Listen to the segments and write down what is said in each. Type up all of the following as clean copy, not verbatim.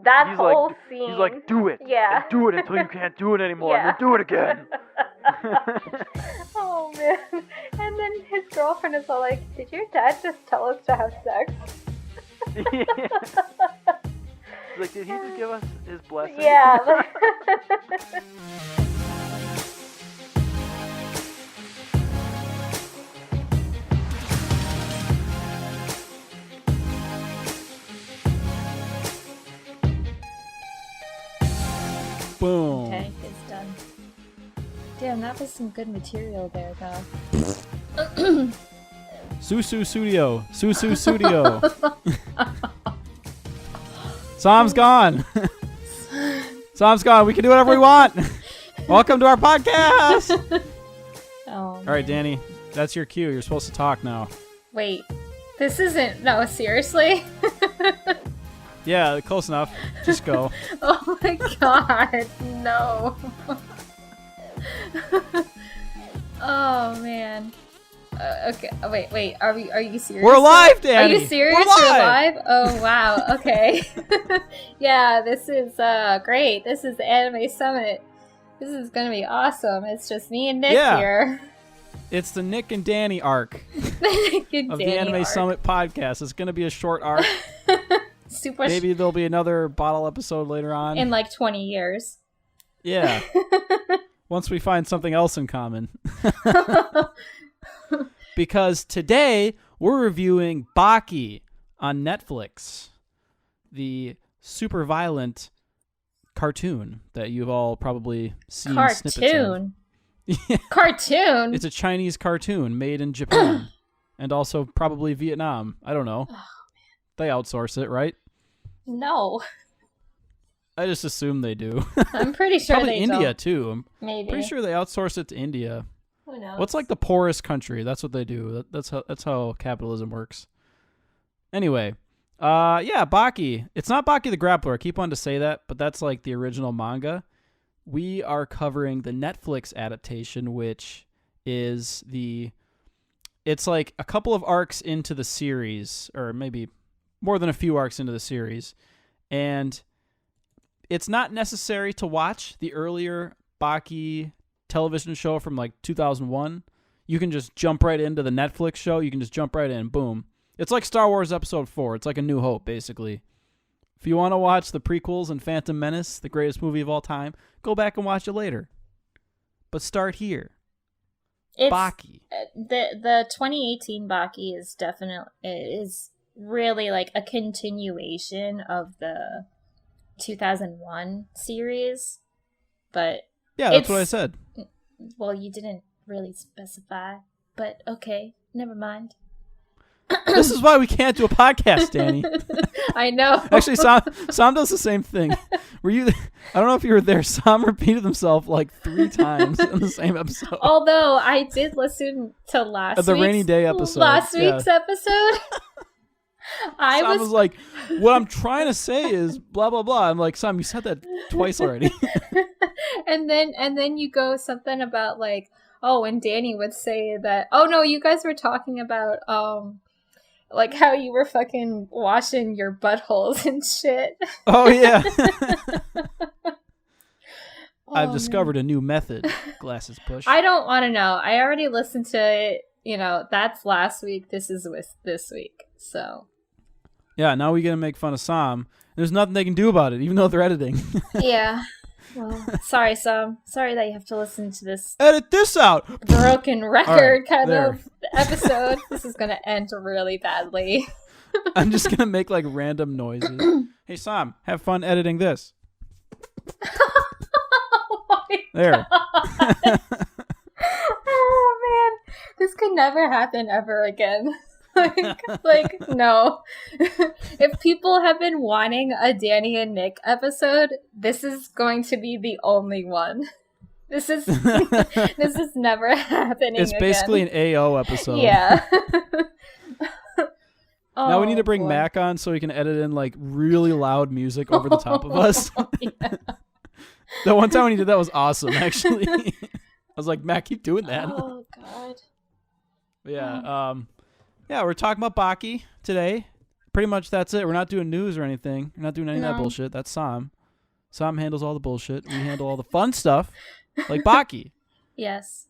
That whole scene. He's like, do it. Yeah. And do it until you can't do it anymore. And then do it again. Oh, man. And then his girlfriend is all like, did your dad just tell us to have sex? Yeah. Like, did he just give us his blessing? Yeah. Boom. Okay, it's done. Damn, that was some good material there, though. Susu Studio. Susu Studio. Sam's gone. Sam's gone. We can do whatever we want. Welcome to our podcast. Oh, all right, Danny, that's your cue. You're supposed to talk now. Wait, this isn't... No, seriously? Yeah, close enough. Just go. Oh my god, no. Oh man. Okay. Wait. Are you serious? We're live, Danny. Are you serious? We're live. We're live? Oh wow. Okay. Yeah, this is great. This is the Anime Summit. This is gonna be awesome. It's just me and Nick here. It's the Nick and Dannie arc Nick and of Dannie the Anime arc. Summit podcast. It's gonna be a short arc. Maybe there'll be another bottle episode later on. In like 20 years. Yeah. Once we find something else in common. Because today we're reviewing BAKI on Netflix. The super violent cartoon that you've all probably seen snippets of. Cartoon? Cartoon? It's a Chinese cartoon made in Japan. And also probably Vietnam. I don't know. Oh, they outsource it, right? No. I just assume they do. I'm pretty sure probably they India don't. too. I'm Maybe. pretty sure they outsource it to India. Who knows? What's like the poorest country? That's what they do. That's how capitalism works. Anyway, yeah, BAKI. It's not BAKI the Grappler. I keep wanting to say that, but that's like the original manga. We are covering the Netflix adaptation, which is it's like a couple of arcs into the series, or maybe more than a few arcs into the series. And it's not necessary to watch the earlier BAKI television show from like 2001. You can just jump right into the Netflix show. You can just jump right in. Boom. It's like Star Wars Episode 4. It's like A New Hope, basically. If you want to watch the prequels and Phantom Menace, the greatest movie of all time, go back and watch it later. But start here. It's, BAKI. The 2018 BAKI is really like a continuation of the 2001 series, but yeah, that's what I said. Well, you didn't really specify, but okay, never mind. This is why we can't do a podcast, Danny. I know. Actually, Sam does the same thing. Were you? I don't know if you were there. Sam repeated himself like 3 times in the same episode. Although I did listen to last rainy day episode. Last week's episode. Sam was like, what I'm trying to say is blah blah blah. I'm like, Sam, you said that twice already. and then you go something about like, oh, and Danny would say that, oh no, you guys were talking about like how you were fucking washing your buttholes and shit. Oh yeah. I've discovered a new method. Glasses push. I don't want to know. I already listened to it. You know, that's last week. This is with this week. So. Yeah, now we get to make fun of Sam. There's nothing they can do about it, even though they're editing. Yeah. Well, sorry, Sam. Sorry that you have to listen to this. Edit this out. Broken record kind there. of episode. This is going to end really badly. I'm just going to make like random noises. Hey, Sam, have fun editing this. Oh there. Oh, man. This could never happen ever again. like no. If people have been wanting a Danny and Nick episode, this is going to be the only one. This is never happening. It's basically an AO episode. Yeah. Now we need to bring Mac on so he can edit in like really loud music over the top of us. Yeah. The one time when he did that was awesome, actually. I was like, Mac, keep doing that. Oh god. Yeah, yeah, we're talking about BAKI today. pretty much that's it. We're not doing news or anything. We're not doing any of that No. bullshit. That's Sam. Sam handles all the bullshit. We handle all the fun stuff, like Baki. Yes.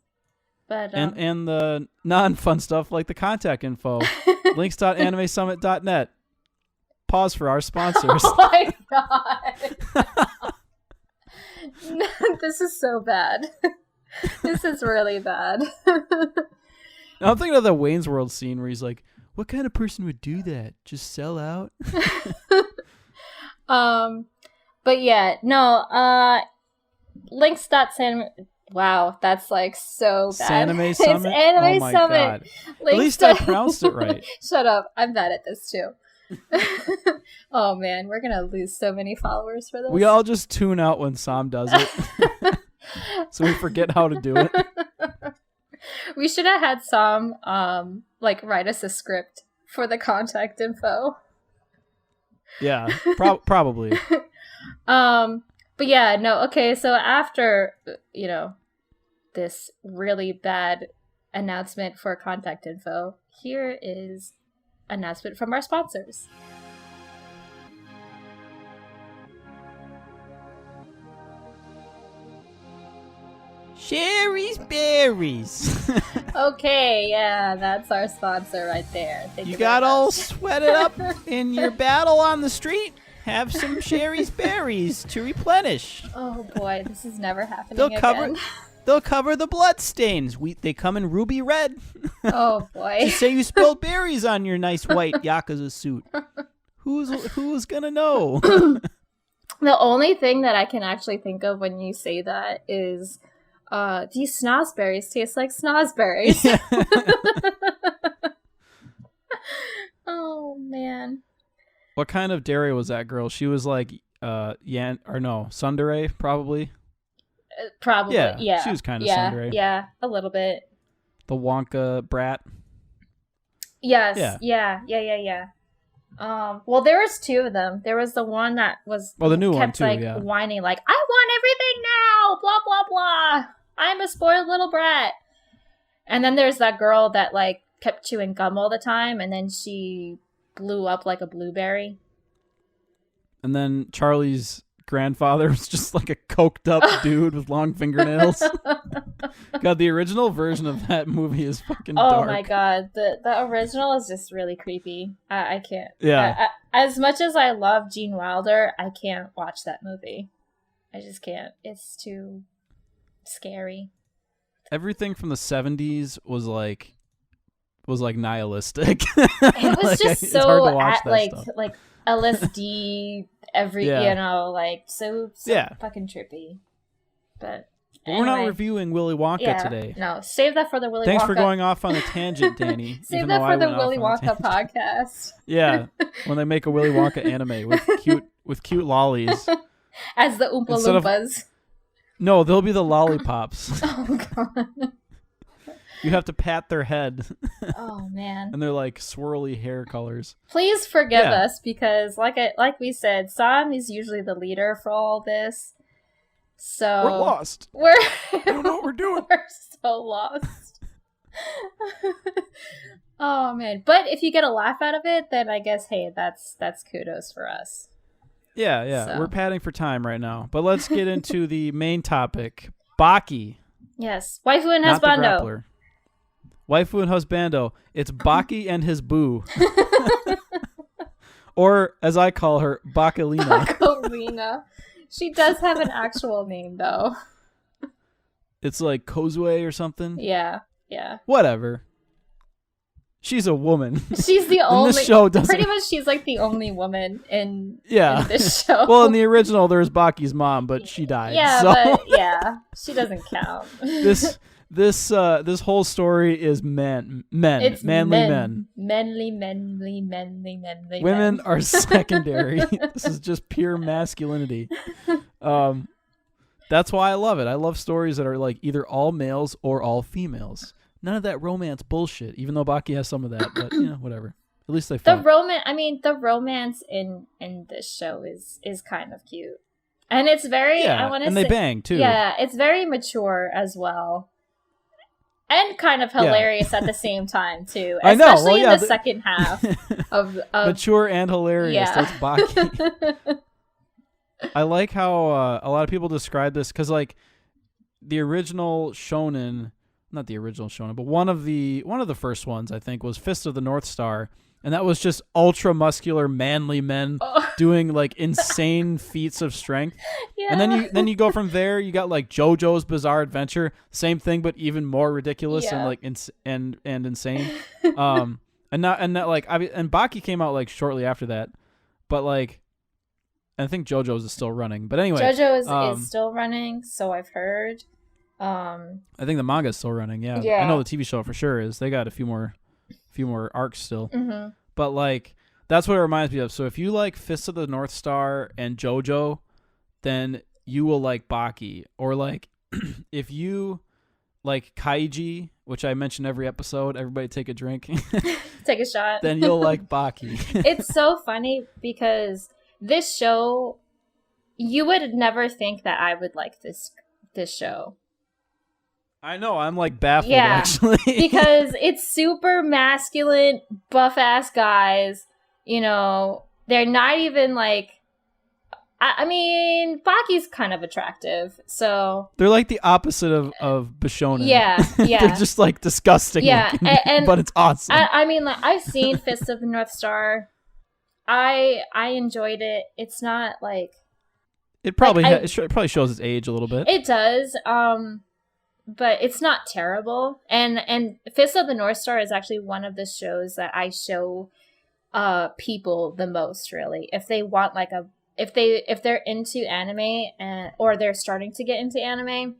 But And the non-fun stuff like the contact info. links.animesummit.net. Pause for our sponsors. Oh my god. This is so bad. This is really bad. I'm thinking of the Wayne's World scene where he's like, what kind of person would do that? Just sell out? But yeah, no, links.san. Wow, that's like so bad. Sanime Summit? It's Anime Oh my Summit. God. Links At least I pronounced it right. Shut up. I'm bad at this too. Oh man, we're gonna lose so many followers for this. We all just tune out when Sam does it. So we forget how to do it. We should have had Sam like write us a script for the contact info. Yeah, probably. But yeah, no, okay, so after, this really bad announcement for contact info, here is announcement from our sponsors. Sherry's Berries. Okay, yeah, that's our sponsor right there. Thank You very got all much. sweated up in your battle on the street? Have some Sherry's Berries to replenish. Oh boy, this is never happening They'll cover the blood stains. They come in ruby red. Oh boy. Just say you spilled berries on your nice white Yakuza suit. Who's gonna know? The only thing that I can actually think of when you say that is, these snozberries taste like snozberries. Oh man. What kind of dairy was that girl? She was like tsundere probably. Probably, yeah. She was kind of tsundere. Yeah, a little bit. The Wonka brat. Yes, Yeah. yeah. Well, there was two of them. There was the one that was the new one kept too. like Yeah. whining, like I want everything now. Blah blah blah. I'm a spoiled little brat. And then there's that girl that like kept chewing gum all the time, and then she blew up like a blueberry. And then Charlie's grandfather was just like a coked up dude with long fingernails. God, the original version of that movie is fucking dark. Oh my god, the original is just really creepy. I can't. Yeah. As much as I love Gene Wilder, I can't watch that movie. I just can't. It's too scary. Everything from the 70s was like nihilistic. It was just it's so hard to watch that stuff. like LSD, so Yeah. fucking trippy. But We're not anyway, reviewing Willy Wonka today. No, save that for the Willy Thanks Wonka. for going off on a tangent, Danny. Save even that though for I the went Willy off on a Wonka tangent. podcast. Yeah, when they make a Willy Wonka anime with cute lollies. As the Oompa Instead of- Loompas. No, they'll be the lollipops. Oh god. You have to pat their head, Oh man. and they're like swirly hair colors. Please forgive Yeah. us because like we said, Sam is usually the leader for all this. So We're lost. We're I don't know what we're doing. We're so lost. Oh man. But if you get a laugh out of it, then I guess hey, that's kudos for us. Yeah. So. We're padding for time right now. But let's get into the main topic. Baki. Yes. Waifu and Not the Husbando. grappler. Waifu and Husbando. It's Baki and his boo. Or, as I call her, Bakalina. Bakalina. She does have an actual name though. It's like Kozue or something. Yeah. Whatever. She's a woman. She's the only. This show doesn't... Pretty much, she's like the only woman in this show. Well, in the original, there's Baki's mom, but she died. Yeah, so. but yeah, she doesn't count. This whole story is manly men. Manly men. Women are secondary. This is just pure masculinity. That's why I love it. I love stories that are like either all males or all females. None of that romance bullshit, even though Baki has some of that, but whatever. At least they fought. The romance in this show is kind of cute. And it's very I want to say, and they bang too. Yeah, it's very mature as well. and kind of Yeah. hilarious at the same time too. I know. Well, Especially yeah, in the second half of mature and hilarious. yeah. That's Baki. I like how a lot of people describe this because like the original shonen, not the original shonen, but one of the first ones I think was Fist of the North Star, and that was just ultra muscular manly men doing like insane feats of strength. Yeah. And then you go from there. You got like JoJo's Bizarre Adventure, same thing but even more ridiculous and Yeah. like and insane. And Baki came out like shortly after that, but like I think JoJo's is still running. But anyway, JoJo's is still running, so I've heard. I think the manga's still running. Yeah, Yeah. I know the TV show for sure is. They got a few more arcs still. Mm-hmm. But like that's what it reminds me of. So if you like Fist of the North Star and JoJo, then you will like Baki. Or like if you like Kaiji, which I mention every episode, everybody take a drink. Take a shot. Then you'll like Baki. It's so funny because this show, you would never think that I would like this show. I know, I'm like baffled Yeah, actually. because it's super masculine, buff ass guys. You know, they're not even like. I mean, Baki's kind of attractive, so They're like the opposite of Bishonen. yeah. They're just like disgusting. Yeah, looking, and but it's awesome. I mean, like I've seen Fist of the North Star. I enjoyed it. It's not like it probably like, it probably shows its age a little bit. it does. But it's not terrible. And Fist of the North Star is actually one of the shows that I show people the most, really. If they want like if they're into anime or they're starting to get into anime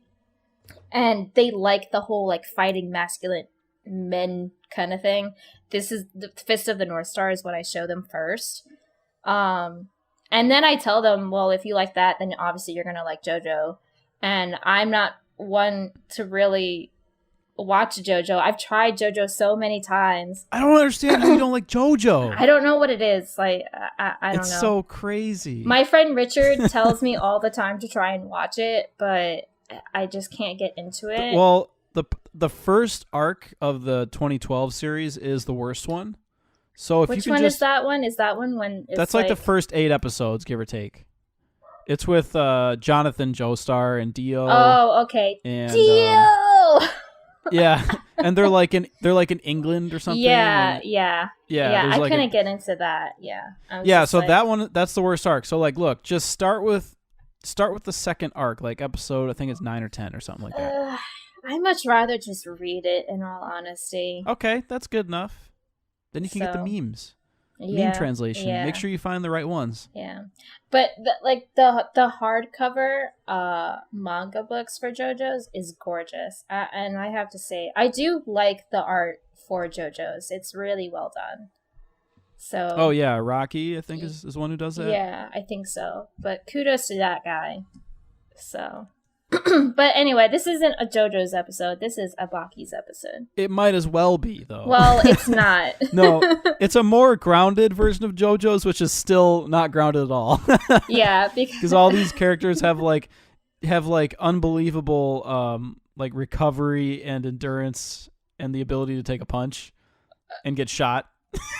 and they like the whole like fighting masculine men kind of thing, this is the Fist of the North Star is what I show them first. And then I tell them, well, if you like that, then obviously you're gonna like JoJo. And I'm not one to really watch JoJo. I've tried JoJo so many times. I don't understand how you don't like JoJo. I don't know what it is. Like I don't know. It's so crazy. My friend Richard tells me all the time to try and watch it, but I just can't get into it. Well, the first arc of the 2012 series is the worst one. So if which you one can is that one? Is that one when it's that's like the first 8 episodes, give or take. It's with Jonathan Joestar and Dio. Oh, okay. And, Dio. Yeah, and they're like in England or something. Yeah. there's I like couldn't get into that. Yeah. I was Yeah, just so like, that one, that's the worst arc. So like, look, just start with the second arc, like episode, I think it's 9 or 10 or something like that. I'd much rather just read it. In all honesty. Okay, that's good enough. Then you can get the So, memes, Yeah. meme translation. Yeah. Make sure you find the right ones. Yeah, but the hardcover manga books for JoJo's is gorgeous, and I have to say I do like the art for JoJo's. It's really well done. So Oh yeah, Rocky I think is one who does that. yeah, I think so. But kudos to that guy. So, but anyway, this isn't a JoJo's episode. This is a Baki's episode. It might as well be though. Well, it's not. No, it's a more grounded version of JoJo's, which is still not grounded at all. Yeah, Because all these characters have unbelievable like recovery and endurance and the ability to take a punch and get shot.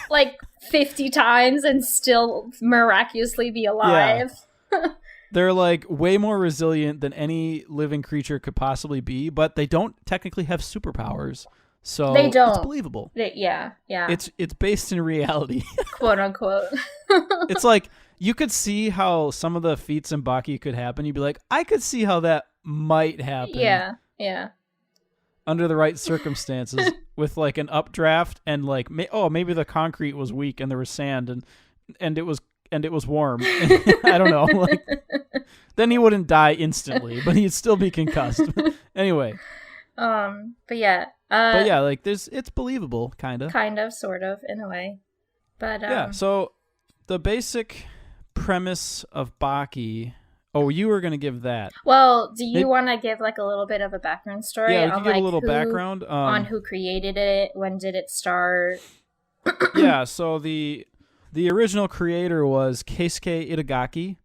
like 50 times and still miraculously be alive. They're like way more resilient than any living creature could possibly be, but they don't technically have superpowers. So They don't. it's believable. Yeah. It's based in reality. Quote unquote. It's like you could see how some of the feats in Baki could happen. You'd be like, I could see how that might happen. Yeah. Under the right circumstances with like an updraft and like maybe the concrete was weak and there was sand and it was warm. I don't know. Like, then he wouldn't die instantly, but he'd still be concussed. Anyway. But yeah. Like it's believable, kind of, sort of, in a way. But yeah. So the basic premise of Baki. Oh, you were gonna give that. Well, do you want to give like a little bit of a background story? Yeah, we on, can give like, a little background on who created it, when did it start? Yeah. So the original creator was Keisuke Itagaki,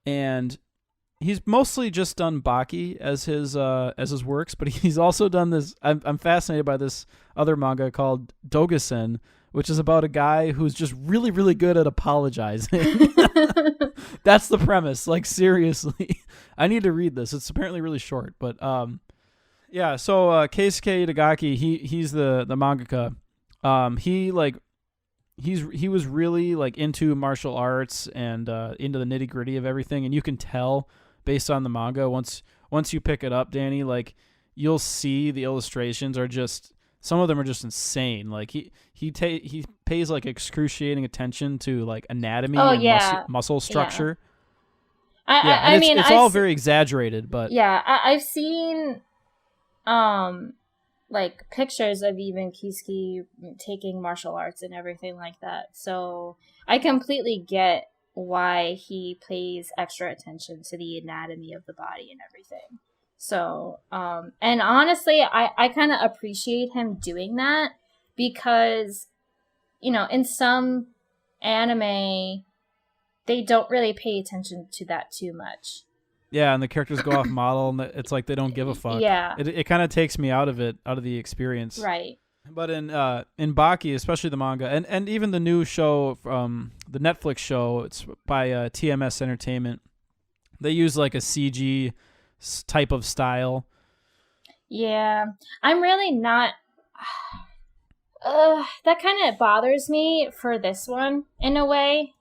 and he's mostly just done Baki as his works, but he's also done this. I'm fascinated by this other manga called Dogasen, which is about a guy who's just really, really good at apologizing. That's the premise. Like, seriously, I need to read this. It's apparently really short, but yeah. So Keisuke Itagaki, he's the mangaka. He was really like into martial arts and into the nitty gritty of everything, and you can tell based on the manga once you pick it up, Danny. Like, you'll see the illustrations are just, some of them are just insane. Like he pays like excruciating attention to like anatomy and muscle structure. I mean, it's all very exaggerated, but I've seen like pictures of even Keisuke taking martial arts and everything like that. So I completely get why he pays extra attention to the anatomy of the body and everything. So, and honestly, I kind of appreciate him doing that because, you know, in some anime, they don't really pay attention to that too much. Yeah, and the characters go off model, and it's like they don't give a fuck. Yeah. It kind of takes me out of the experience. Right. But in Baki, especially the manga, and even the new show, the Netflix show, it's by TMS Entertainment. They use like a CG type of style. Yeah, I'm really not. That kind of bothers me for this one in a way,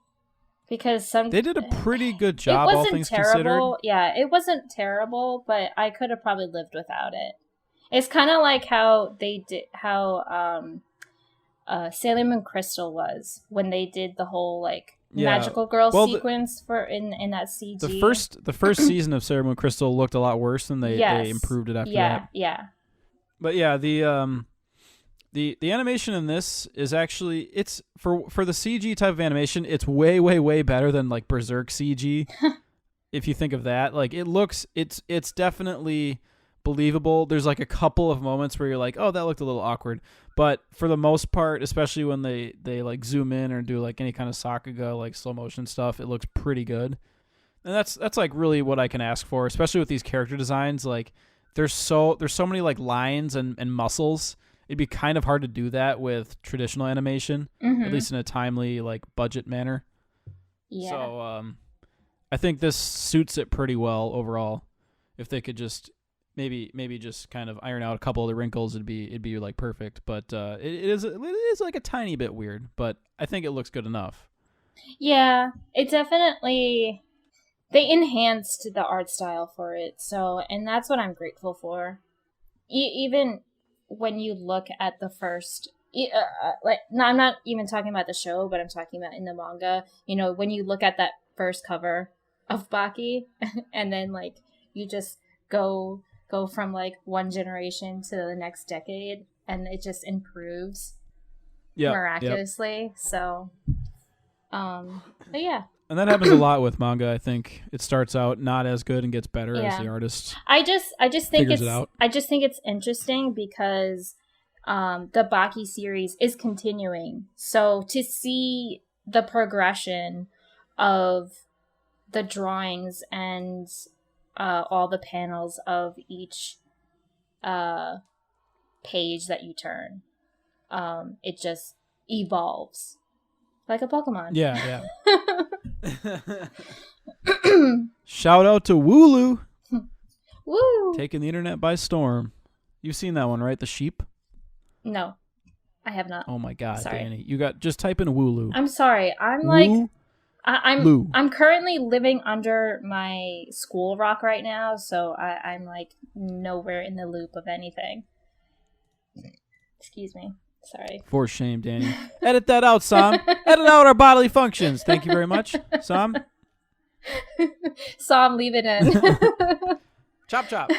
because they did a pretty good job. It wasn't all things terrible. Considered. Yeah, it wasn't terrible, but I could have probably lived without it. It's kind of like how they did Sailor Moon Crystal was when they did the whole like magical girl sequence for in that CG. The first season of Sailor Moon Crystal looked a lot worse, and they improved it after that. Yeah. But yeah, the animation in this is actually, it's for the CG type of animation, it's way, way, way better than like Berserk CG. If you think of that, like it's definitely believable. There's like a couple of moments where you're like, oh, that looked a little awkward, but for the most part, especially when they like zoom in or do like any kind of Sakuga like slow motion stuff, it looks pretty good. And that's like really what I can ask for, especially with these character designs. Like there's so many like lines and muscles. It'd be kind of hard to do that with traditional animation, at least in a timely like budget manner. Yeah. So I think this suits it pretty well overall. If they could just maybe just kind of iron out a couple of the wrinkles, it'd be like perfect. But it is like a tiny bit weird, but I think it looks good enough. Yeah, it definitely, they enhanced the art style for it. So, and that's what I'm grateful for. Even when you look at the first, I'm not even talking about the show, but I'm talking about in the manga. You know, when you look at that first cover of Baki, and then like you just go from like one generation to the next decade, and it just improves miraculously. Yep. So, but yeah. And that happens a lot with manga. I think it starts out not as good and gets better as the artist. I just think it's interesting because the Baki series is continuing. So to see the progression of the drawings and all the panels of each page that you turn, it just evolves like a Pokemon. Yeah. Shout out to Wooloo. Woo! Taking the internet by storm. You've seen that one, right? The sheep? No, I have not. Oh my god, sorry. Danny. Just type in Wooloo. I'm sorry. I'm I'm currently living under my school rock right now, so I'm like nowhere in the loop of anything. Excuse me. Sorry. For shame, Danny. Edit that out, Sam. Edit out our bodily functions. Thank you very much, Sam. Sam, leave it in. Chop, chop.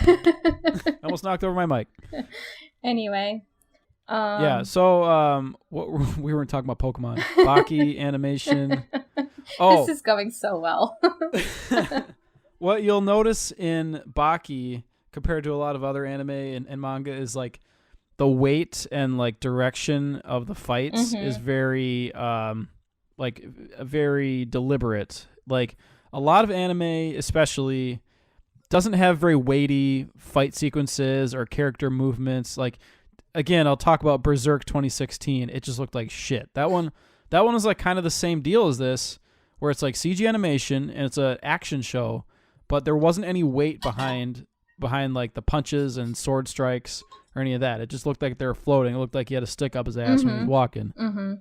Almost knocked over my mic. Anyway. Yeah, so we weren't talking about Pokemon. Baki animation. Oh. This is going so well. What you'll notice in Baki compared to a lot of other anime and manga is like the weight and like direction of the fights is very very deliberate. Like a lot of anime especially doesn't have very weighty fight sequences or character movements. Like, again, I'll talk about Berserk 2016. It just looked like shit. That one is like kind of the same deal as this, where it's like CG animation and it's an action show, but there wasn't any weight behind like the punches and sword strikes or any of that. It just looked like they were floating. It looked like he had a stick up his ass when he was walking. Mm-hmm.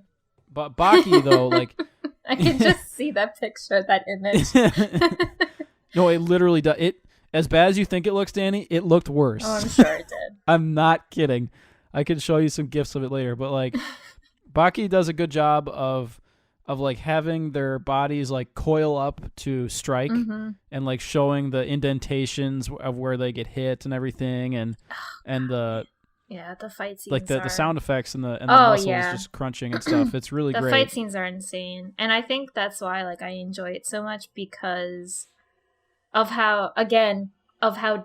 But Baki, though, like... I can just see that picture, that image. No, it literally does. As bad as you think it looks, Danny, it looked worse. Oh, I'm sure it did. I'm not kidding. I can show you some gifs of it later. But, like, Baki does a good job of like, having their bodies, like, coil up to strike and, like, showing the indentations of where they get hit and everything and the... Yeah, the fight scenes like the are... sound effects and the muscles yeah. just crunching and stuff. It's really great. The fight scenes are insane. And I think that's why like I enjoy it so much, because of how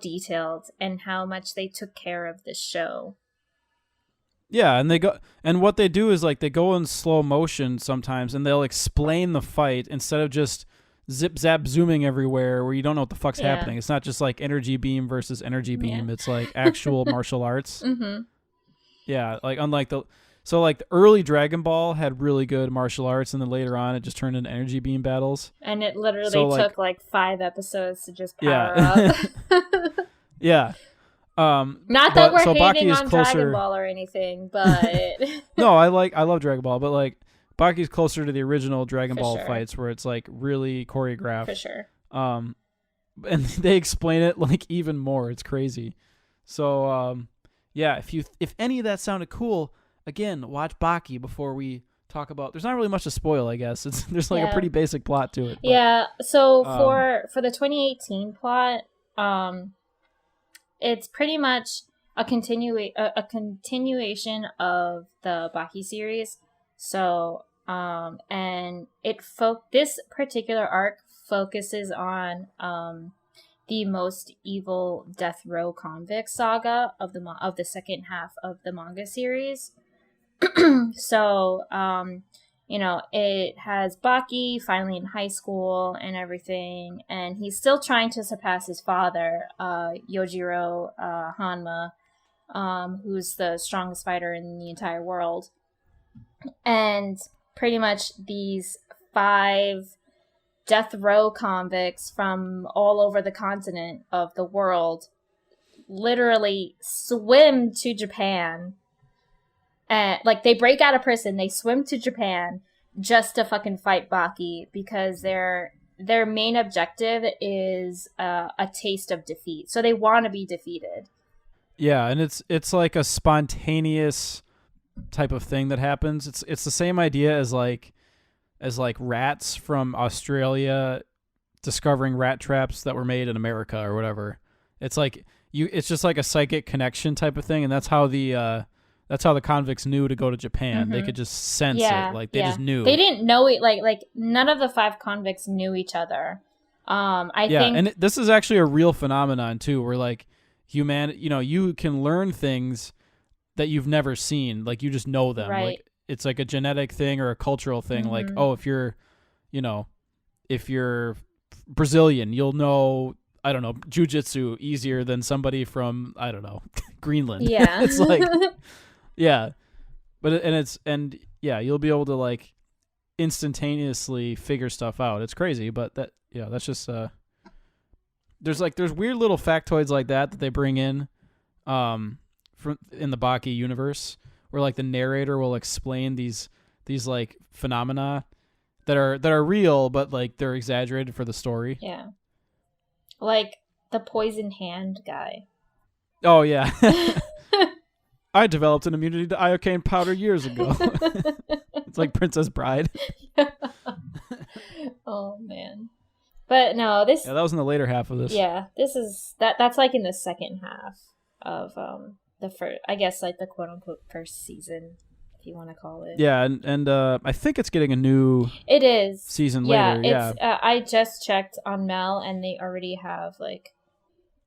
detailed and how much they took care of this show. Yeah, and what they do is like they go in slow motion sometimes and they'll explain the fight instead of just zip zap zooming everywhere where you don't know what the fuck's happening. It's not just like energy beam versus energy beam. It's like actual martial arts. Yeah, like unlike the early Dragon Ball had really good martial arts, and then later on it just turned into energy beam battles. And it literally took like 5 episodes to just power up. Yeah. Not that we're hating on Dragon Ball or anything, but no, I love Dragon Ball, but like Baki's closer to the original Dragon Ball fights where it's like really choreographed. For sure. And they explain it like even more. It's crazy. So yeah, if any of that sounded cool, again, watch Baki before we talk about. There's not really much to spoil, I guess. There's like a pretty basic plot to it. But, yeah. So for the 2018 plot, it's pretty much a continuation of the Baki series. So and this particular arc focuses on the most evil death row convict saga of the second half of the manga series. So it has Baki finally in high school and everything, and he's still trying to surpass his father, Yojiro Hanma, who's the strongest fighter in the entire world. And pretty much these 5 death row convicts from all over the continent of the world literally swim to Japan. And like they break out of prison, they swim to Japan just to fucking fight Baki, because their main objective is a taste of defeat. So they want to be defeated. Yeah, and it's like a spontaneous type of thing that happens. It's the same idea as like rats from Australia discovering rat traps that were made in America or whatever. It's like it's just like a psychic connection type of thing, and that's how the convicts knew to go to Japan. They could just sense it. Like they just knew. They didn't know it. Like none of the 5 convicts knew each other. I think, and this is actually a real phenomenon too, where like you can learn things that you've never seen. Like you just know them. Right. Like it's like a genetic thing or a cultural thing. Like, oh, if you're Brazilian, you'll know, I don't know, jujitsu easier than somebody from, I don't know, Greenland. Yeah. It's like, yeah, you'll be able to like instantaneously figure stuff out. It's crazy, but that's just there's weird little factoids like that they bring in from in the Baki universe, where like the narrator will explain these like phenomena that are real, but like they're exaggerated for the story. Yeah. Like the poison hand guy. Oh yeah. I developed an immunity to iocane powder years ago. It's like Princess Bride. Oh man. But no, this that was in the later half of this. Yeah, this is that's like in the second half of the first, I guess, like the quote unquote first season, if you want to call it. Yeah, and I think it's getting a new season later. Yeah, it's I just checked on Mel and they already have like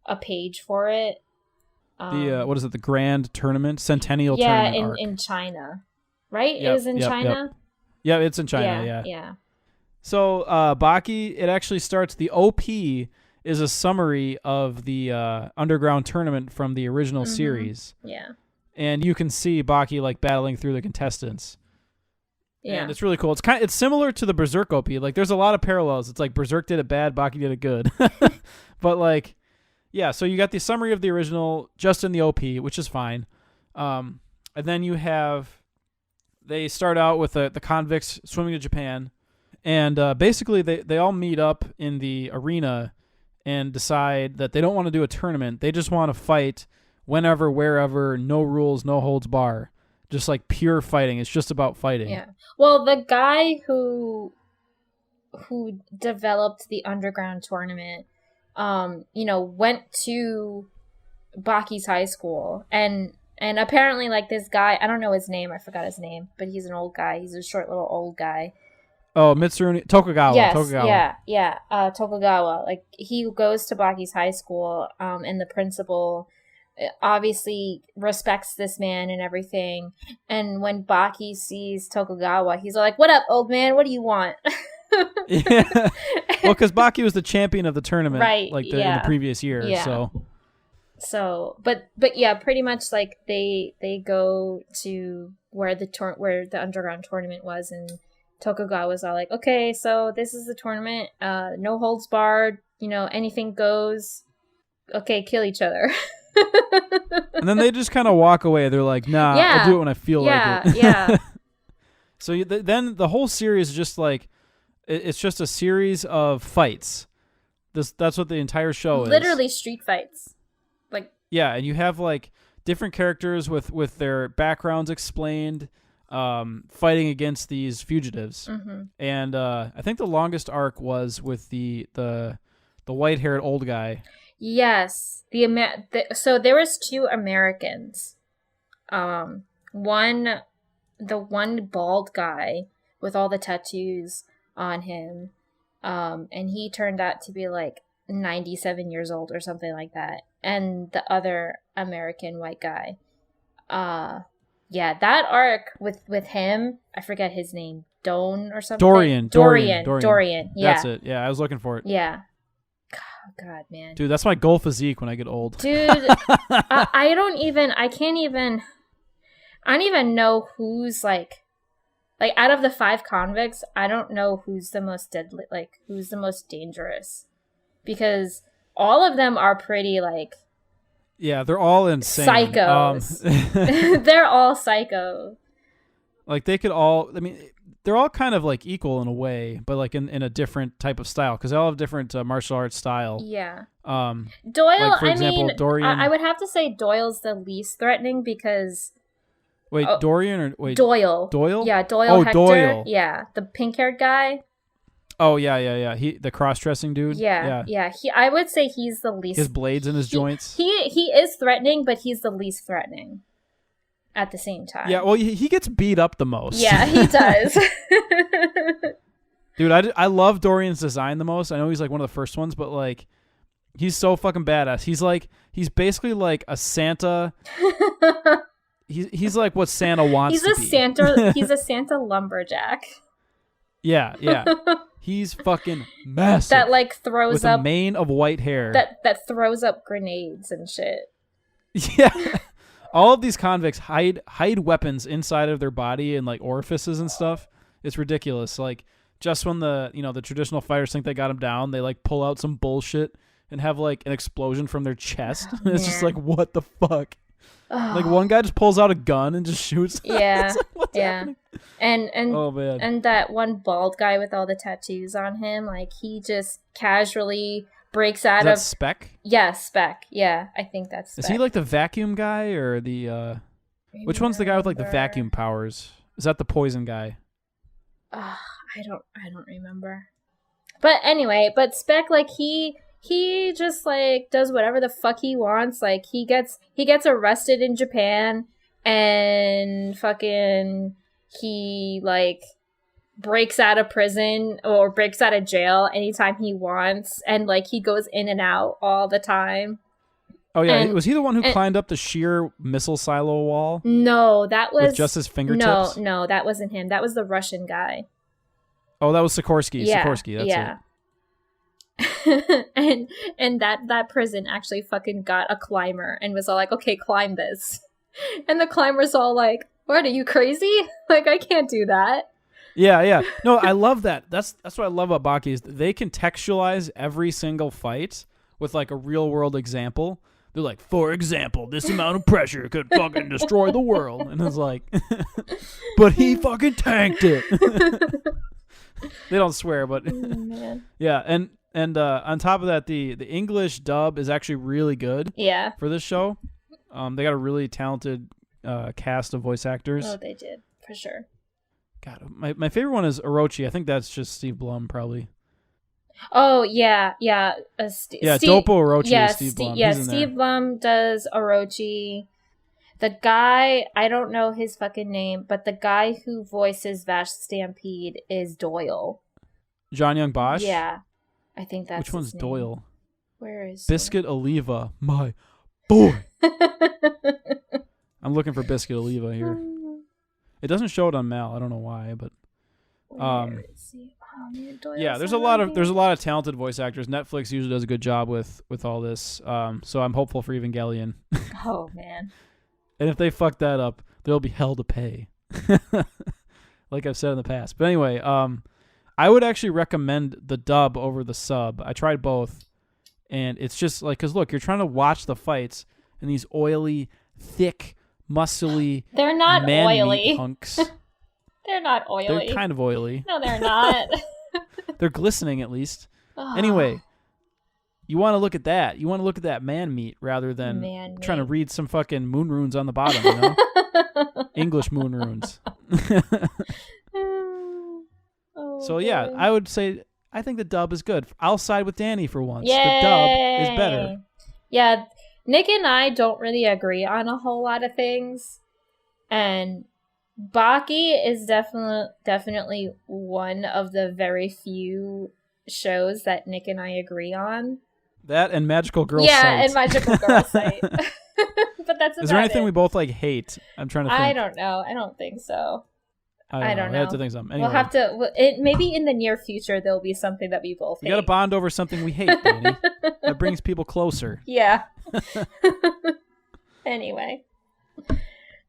a page for it. The what is it? The Grand Tournament, Centennial Tournament. Yeah, in China, right? It was in China. Yeah, it's in China. Yeah. Yeah. So Baki, it actually starts. The OP is a summary of the underground tournament from the original Mm-hmm. series. Yeah. And you can see Baki like battling through the contestants. Yeah. And it's really cool. It's similar to the Berserk OP. Like there's a lot of parallels. It's like Berserk did it bad, Baki did it good. But like, yeah, so you got the summary of the original just in the OP, which is fine. And then they start out with the convicts swimming to Japan. And basically they all meet up in the arena and decide that they don't want to do a tournament. They just want to fight whenever, wherever, no rules, no holds bar. Just like pure fighting. It's just about fighting. Yeah. Well, the guy who developed the underground tournament, went to Baki's high school, and apparently, like, this guy, I don't know his name, I forgot his name, but he's an old guy. He's a short little old guy. Oh, Mitsuru Tokugawa. Yes, Tokugawa. yeah, Tokugawa. Like, he goes to Baki's high school, and the principal obviously respects this man and everything. And when Baki sees Tokugawa, he's like, "What up, old man? What do you want?" Yeah. Well, because Baki was the champion of the tournament, right? Like in the previous year. Yeah. So, but yeah, pretty much like they go to where the underground tournament was, and Tokugawa's all like, "Okay, so this is the tournament. No holds barred. Anything goes. Okay, kill each other." And then they just kind of walk away. They're like, "Nah, I'll do it when I feel like it." Yeah. So then the whole series is just like, it's just a series of fights. That's what the entire show is. Literally street fights. Like, yeah, and you have like different characters with their backgrounds explained, fighting against these fugitives. mm-hmm. And I think the longest arc was with the white-haired old guy. Yes, so there was two Americans. The one bald guy with all the tattoos on him, and he turned out to be like 97 years old or something like that. And the other American white guy, that arc with him, I forget his name, Doan or something. Dorian. Yeah, That's it. Yeah, I was looking for it. Yeah. God, man. Dude, that's my goal physique when I get old. Dude, I don't even know who's like out of the 5 convicts, I don't know who's the most deadly, like who's the most dangerous, because all of them are pretty like, yeah, they're all insane. Psychos. They're all psycho. Like they could all, I mean, they're all kind of like equal in a way, but like in a different type of style, because they all have different martial arts style. Yeah. Doyle, like, for example, Dorian. I would have to say Doyle's the least threatening because. Wait, Dorian or wait? Doyle. Doyle? Yeah, Doyle. Oh, Hector. Doyle. Yeah, the pink-haired guy. Oh yeah. The cross-dressing dude. Yeah. I would say he's the least. His blades in his joints. He is threatening, but he's the least threatening. At the same time. Yeah, well, he gets beat up the most. Yeah, he does. Dude, I love Dorian's design the most. I know he's like one of the first ones, but like, he's so fucking badass. He's basically like a Santa. He's like what Santa wants to be. He's a Santa lumberjack. Yeah. He's fucking massive. That like throws with up a mane of white hair. That throws up grenades and shit. Yeah. All of these convicts hide weapons inside of their body and like orifices and stuff. It's ridiculous. Like just when the traditional fighters think they got them down, they like pull out some bullshit and have like an explosion from their chest. It's just like, what the fuck? Like one guy just pulls out a gun and just shoots. Yeah. It's like, what's happening? And oh man. And that one bald guy with all the tattoos on him, like he just casually breaks out of Spec? Yeah, Spec. Yeah, I think that's Spec. Is he like the vacuum guy or the which one's the guy with like the vacuum powers? Is that the poison guy? I don't remember. But anyway, Spec, like he just like does whatever the fuck he wants. Like he gets arrested in Japan and fucking he like breaks out of prison or breaks out of jail anytime he wants, and like he goes in and out all the time. Oh yeah, was he the one who climbed up the sheer missile silo wall? No, that was with just his fingertips. No, that wasn't him. That was the Russian guy. Oh, that was Sikorsky. Yeah, Sikorsky, that's it. and that prison actually fucking got a climber and was all like, okay, climb this. And the climber's all like, what, are you crazy? Like, I can't do that. Yeah. No, I love that. That's what I love about Baki is they contextualize every single fight with like a real world example. They're like, for example, this amount of pressure could fucking destroy the world. And it's like, but he fucking tanked it. They don't swear, but Man. yeah. And on top of that, the English dub is actually really good. Yeah. For this show, they got a really talented cast of voice actors. Oh, they did for sure. God, my favorite one is Orochi. I think that's just Steve Blum, probably. Oh yeah. Dopo Orochi is Steve Blum. Yeah, He's in Steve there. Blum does Orochi. The guy, I don't know his fucking name, but the guy who voices Vash Stampede is Doyle. John Young Bosch. Yeah, I think that's Which one's his name. Doyle? Where is Biscuit Oliva, my boy. I'm looking for Biscuit Oliva here. It doesn't show it on Mal. I don't know why, but Where is he? Oh, man, Doyle's yeah, there's a not lot on of there's a here. lot of talented voice actors. Netflix usually does a good job with all this. So I'm hopeful for Evangelion. Oh man. And if they fuck that up, there'll be hell to pay. Like I've said in the past. But anyway, I would actually recommend the dub over the sub. I tried both, and it's just like, because look, you're trying to watch the fights, and these oily, thick, muscly, They're not man-meat oily. hunks. They're not oily. They're kind of oily. No, they're not. They're glistening, at least. Oh, Anyway, you want to look at that. You want to look at that man meat rather than Man trying to meat. read some fucking moon runes on the bottom, you know? English moon runes. Oh, So yeah, boy. I would say I think the dub is good. I'll side with Danny for once. Yay! The dub is better. Yeah, Nick and I don't really agree on a whole lot of things, and Baki is definitely one of the very few shows that Nick and I agree on. That and Magical Girl Yeah, Sight. and Magical Girl Sight. But that's about Is there anything it. we both like hate? I'm trying to think. I don't know. I don't think so. I don't I have know. to think something. Anyway, We'll have to. Maybe in the near future there'll be something that we both you hate. got to bond over something we hate, Danny. That brings people closer. Yeah. Anyway.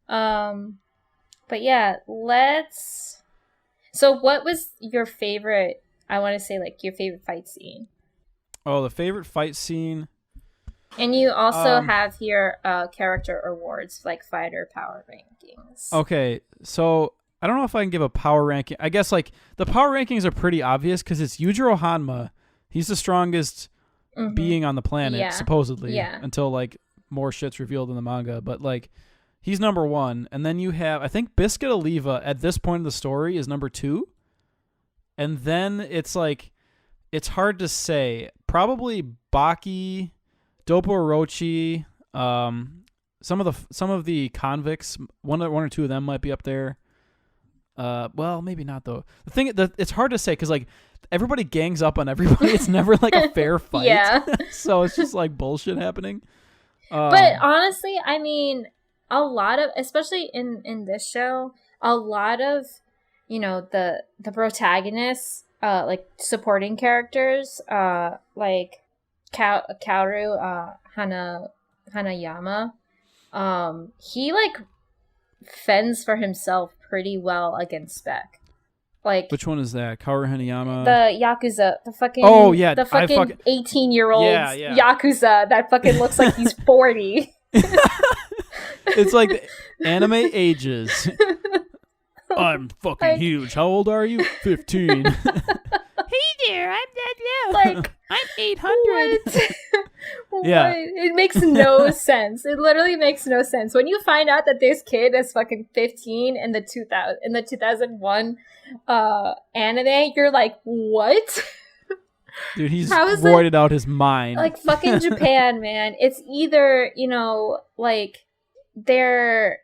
But yeah, let's. So, what was your favorite? I want to say like your favorite fight scene. Oh, the favorite fight scene. And you also have here character awards, like fighter power rankings. Okay, so I don't know if I can give a power ranking. I guess like the power rankings are pretty obvious because it's Yujiro Hanma. He's the strongest Mhm. being on the planet, Yeah. supposedly, Yeah. until like more shit's revealed in the manga. But like, he's number one, and then you have I think Biscuit Oliva at this point in the story is number two, and then it's like it's hard to say. Probably Baki, Dopo Orochi, some of the convicts, one or two of them might be up there. Well, maybe not though. It's hard to say because like everybody gangs up on everybody. It's never like a fair fight. Yeah. So it's just like bullshit happening. But honestly, I mean, a lot of, especially in this show, a lot of, the protagonists, like supporting characters, like Kaoru, Hanayama, he like fends for himself pretty well against Spec. Like which one is that? Kaoru Hanayama. the Yakuza, the fucking Oh, yeah, the I fucking fucking- 18-year-old Yeah, yeah. Yakuza that fucking looks like he's 40. It's like the anime ages. I'm fucking Like- huge. How old are you? 15. Hey there, I'm that low. Like, I'm 800. What? Yeah. What? It makes no sense. It literally makes no sense. When you find out that this kid is fucking 15 in the 2001 anime, you're like, what? Dude, he's How is roided out his mind. Like fucking Japan, man. It's either, like they're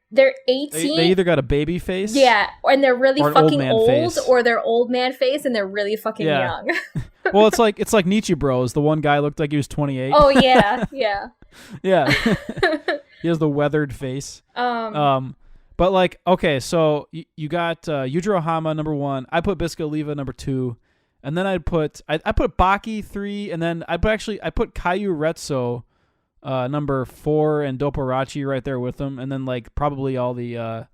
18. they either got a baby face. Yeah, and they're really Or an old fucking man old, face. or they're old man face, and they're really fucking Yeah. young. Well, it's like Nietzsche Bros. The one guy looked like he was 28. Oh yeah, yeah. Yeah. He has the weathered face. Um, But like, okay, so you got Yujiro Hama number one. I put Biscuit Oliva number two, And then I put Baki 3, and then I put Caillou Retso number 4 and Dopporachi right there with them, and then like probably all the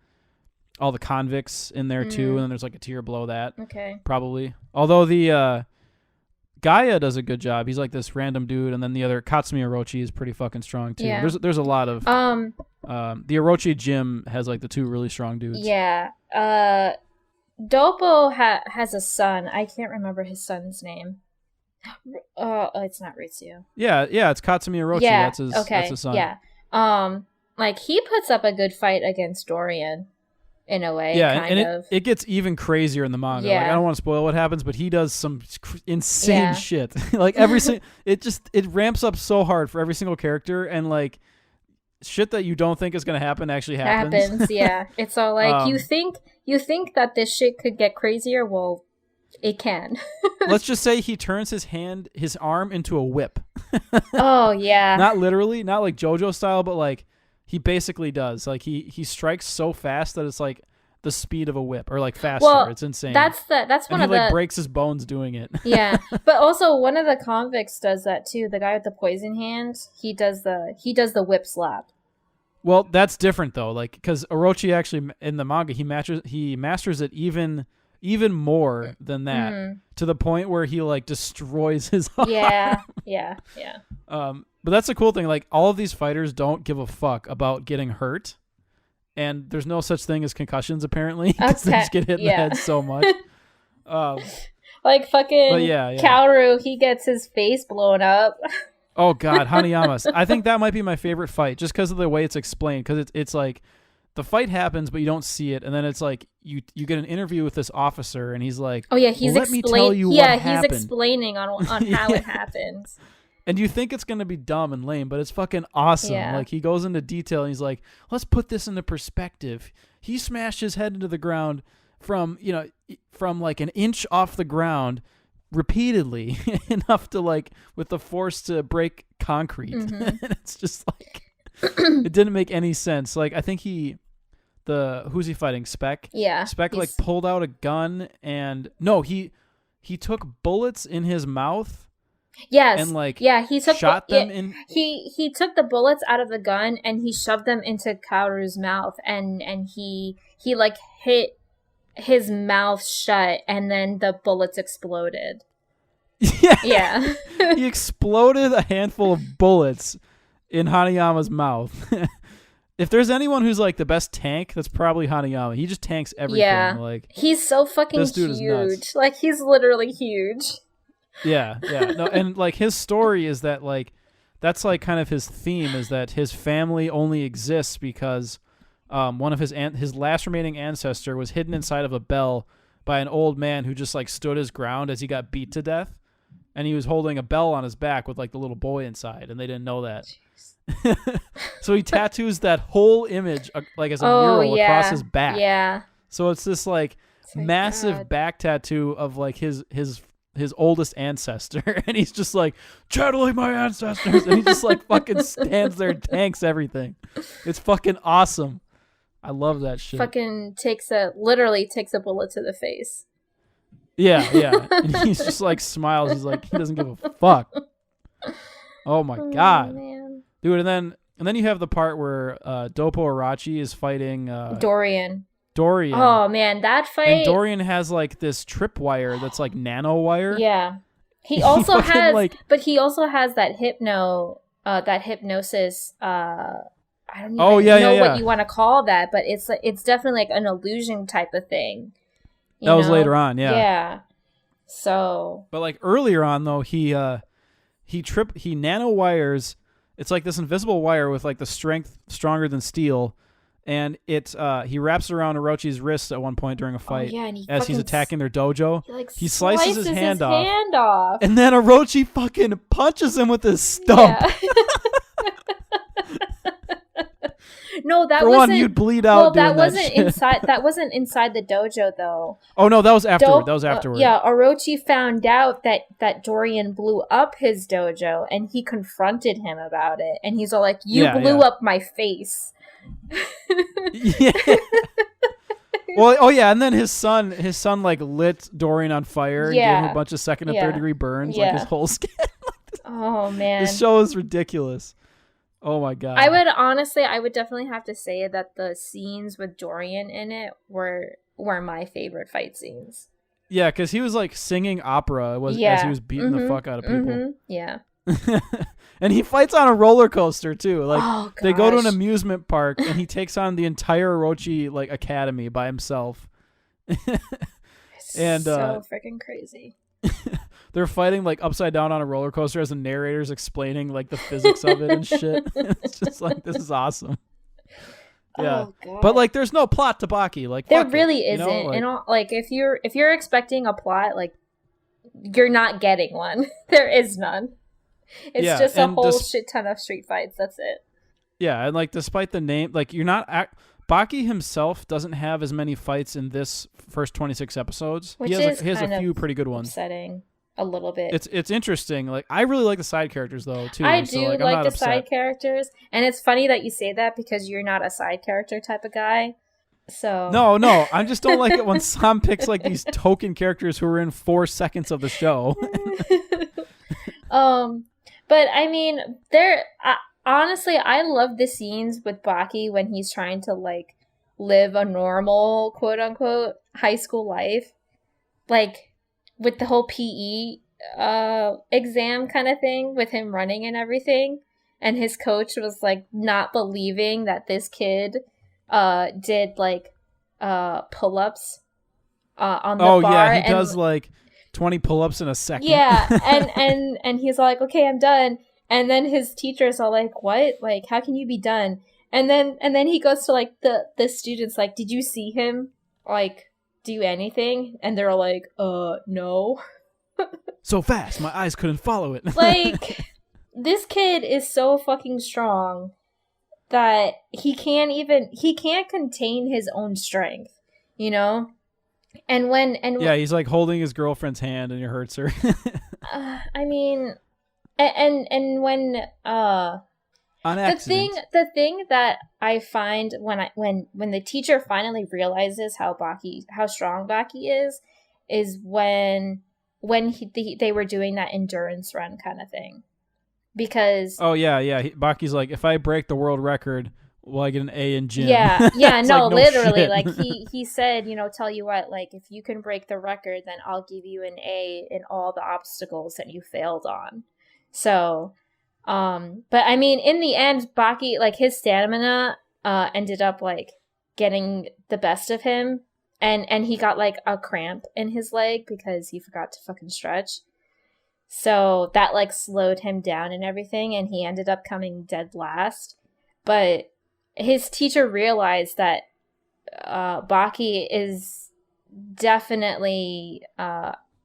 convicts in there too, and then there's like a tier below that. Okay. Probably. Although the Gaia does a good job. He's like this random dude, and then the other Katsumi Orochi is pretty fucking strong too. Yeah. There's a lot of the Orochi gym has like the 2 really strong dudes. Yeah. Doppo has a son. I can't remember his son's name. It's not Ritsuo. Yeah, it's Katsumi Orochi. Yeah, That's his son. Yeah. Like he puts up a good fight against Dorian in a way. Yeah, kind of. it gets even crazier in the manga. Yeah. Like, I don't want to spoil what happens, but he does some insane shit. Like it ramps up so hard for every single character, and like shit that you don't think is gonna happen actually happens. Yeah. It's all like you think that this shit could get crazier. Well, it can. Let's just say he turns his arm into a whip. Oh yeah. Not literally, not like JoJo style, but like he basically does. Like he strikes so fast that it's like the speed of a whip, or like faster. Well, it's insane. That's one of he the like breaks his bones doing it. Yeah, but also one of the convicts does that too. The guy with the poison hands, he does the whip slap. Well, that's different though. Like because Orochi actually in the manga he masters it even more than that, to the point where he like destroys his arm. Yeah. But that's the cool thing. Like all of these fighters don't give a fuck about getting hurt, and there's no such thing as concussions apparently, because they just get hit in the head so much. Like fucking Kaoru, he gets his face blown up. Oh god, Hanayama. I think that might be my favorite fight, just because of the way it's explained. Because it's like the fight happens, but you don't see it, and then it's like you get an interview with this officer, and he's like, "Oh yeah, he's let me tell you what happened." He's explaining on how it happens. And you think it's gonna be dumb and lame, but it's fucking awesome. Yeah. Like he goes into detail, and he's like, "Let's put this into perspective. He smashed his head into the ground from like an inch off the ground." Repeatedly enough to like with the force to break concrete. And it's just like it didn't make any sense. Like I think who's he fighting? Spec? Yeah. Spec like pulled out a gun and he took bullets in his mouth. Yes. And like he took shot them in. He took the bullets out of the gun and he shoved them into Kaoru's mouth and he like hit his mouth shut, and then the bullets exploded. Yeah. He exploded a handful of bullets in Hanayama's mouth. If there's anyone who's like the best tank, that's probably Hanayama. He just tanks everything. Yeah. Like he's so fucking this dude huge. is nuts. Like he's literally huge. Yeah. No, and like his story is that like that's like kind of his theme, is that his family only exists because one of his last remaining ancestor was hidden inside of a bell by an old man who just like stood his ground as he got beat to death, and he was holding a bell on his back with like the little boy inside, and they didn't know that. So he tattoos that whole image like as a mural across his back. Yeah. So it's this like massive back tattoo of like his oldest ancestor, and he's just like channeling my ancestors, and he just like fucking stands there and tanks everything. It's fucking awesome. I love that shit. Fucking literally takes a bullet to the face. Yeah. And he's just like smiles. He's like, he doesn't give a fuck. Oh my god. Man. Dude, and then you have the part where Dopporachi is fighting Dorian. Oh man, that fight. And Dorian has like this tripwire that's like nano wire. Yeah. He also has but he also has that hypnosis I don't even know what you want to call that, but it's definitely like an illusion type of thing. That was later on, yeah. Yeah. So. But like earlier on though, he nano wires. It's like this invisible wire with like the strength stronger than steel, and he wraps around Orochi's wrist at one point during a fight as he's attacking their dojo. He slices his hand off, and then Orochi fucking punches him with his stump. Yeah. No, that For wasn't. one, you'd bleed out. Well, that wasn't inside. That wasn't inside the dojo, though. Oh no, that was afterward. That was afterward. Yeah, Orochi found out that Dorian blew up his dojo, and he confronted him about it. And he's all like, "You blew up my face." Yeah. Well, oh yeah, and then his son like lit Dorian on fire and gave him a bunch of second and third degree burns, like his whole skin. Oh man, this show is ridiculous. Oh my god. I would definitely have to say that the scenes with Dorian in it were my favorite fight scenes. Yeah, because he was like singing opera as he was beating the fuck out of people. Yeah. And he fights on a roller coaster too. Like they go to an gosh. amusement park and he takes on the entire Orochi like academy by himself. And so freaking crazy. They're fighting like upside down on a roller coaster as the narrator's explaining like the physics of it and shit. It's just like, this is awesome. Yeah. Oh, God. But like there's no plot to Baki. Like there fuck really it, isn't. you know? Like, and all, like if you're expecting a plot, like you're not getting one. There is none. It's just a whole shit ton of street fights. That's it. Yeah, and like despite the name, like you're not Baki himself doesn't have as many fights in this first 26 episodes. Which he has a few pretty good ones. Upsetting a little bit. It's interesting. Like I really like the side characters though too. I so, do like, like the side characters, and it's funny that you say that because you're not a side character type of guy. So no, I just don't like it when Sam picks like these token characters who are in 4 seconds of the show. But I mean, honestly, I love the scenes with Baki when he's trying to like live a normal quote unquote high school life, like with the whole PE exam kind of thing with him running and everything, and his coach was like not believing that this kid did like pull-ups on the bar. Oh yeah, he does like 20 pull-ups in a second. Yeah, and he's like, okay, I'm done. And then his teachers are like, what? Like, how can you be done? And then he goes to like the students, like, did you see him like do anything? And they're like, no. So fast, my eyes couldn't follow it. Like, this kid is so fucking strong that he can't contain his own strength, you know? And yeah, he's like holding his girlfriend's hand and it hurts her. I mean, and when on accident. the thing that I find when the teacher finally realizes how strong Baki is when they were doing that endurance run kind of thing, because Baki's like, if I break the world record, will I get an A in gym? Yeah, no, like, no literally, shit. like he said, tell you what, like if you can break the record, then I'll give you an A in all the obstacles that you failed on. So, but I mean, in the end, Baki, like his stamina, ended up like getting the best of him, and he got like a cramp in his leg because he forgot to fucking stretch. So that like slowed him down and everything, and he ended up coming dead last. But his teacher realized that Baki is definitely